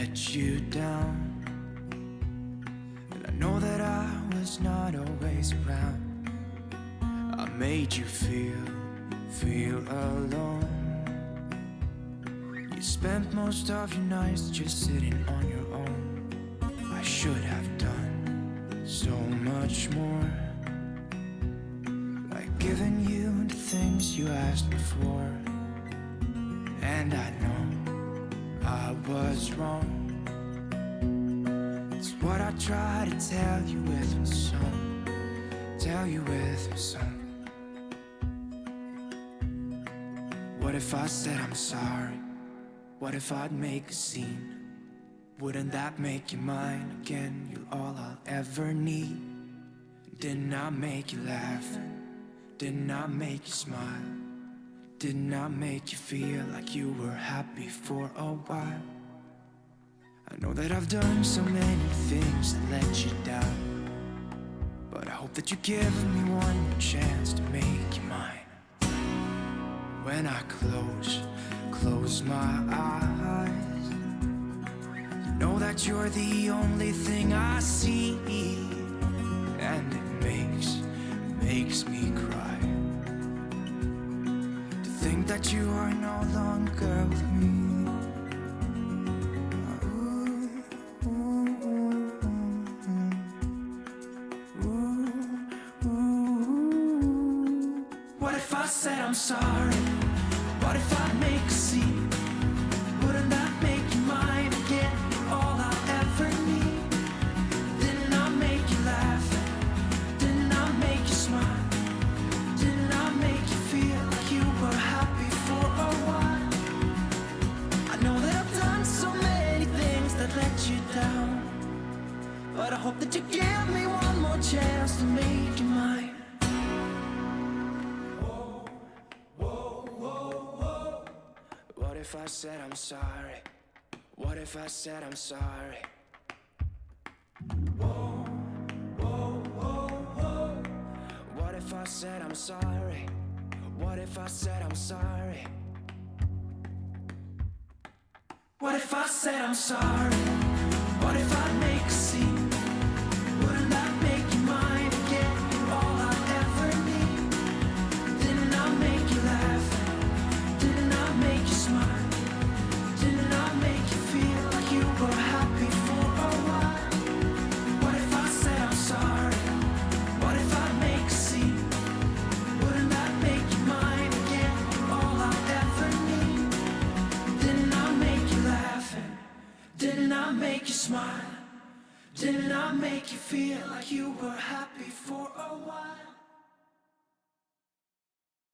let you down. And I know that I was not always around. I made you feel alone. You spent most of your nights just sitting on your own. I should have done so much more, like giving you the things you asked me for. And I know I was wrong. It's what I try to tell you with my song. Tell you with my song. What if I said I'm sorry? What if I'd make a scene? Wouldn't that make you mine again? You're all I'll ever need. Didn't I make you laugh? Didn't I make you smile? Didn't I make you feel like you were happy for a while? I know that I've done so many things that let you down, but I hope that you give me one more chance to make you mine. When I close my eyes, you know that you're the only thing I see, and it makes me cry to think that you are no longer with me. What if I said I'm sorry? What if I make a scene? Wouldn't that make you mine again? All I'll ever need. Didn't I make you laugh? Didn't I make you smile? Didn't I make you feel like you were happy for a while? I know that I've done so many things that let you down, but I hope that you give me one more chance to make you mine. What if I said I'm sorry? What if I said I'm sorry? Whoa, whoa, whoa, whoa. What if I said I'm sorry? What if I said I'm sorry? What if I said I'm sorry? What if I make a scene? Wouldn't that make you mine again? You're all I ever need. Didn't I make you laugh? Didn't I make you smile? Didn't I make you feel like you were happy for a while? What if I said I'm sorry? What if I make a scene? Wouldn't that make you mine again? You're all I ever need. Didn't I make you laugh? Didn't I make you smile? Didn't I make you feel like you were happy for a while?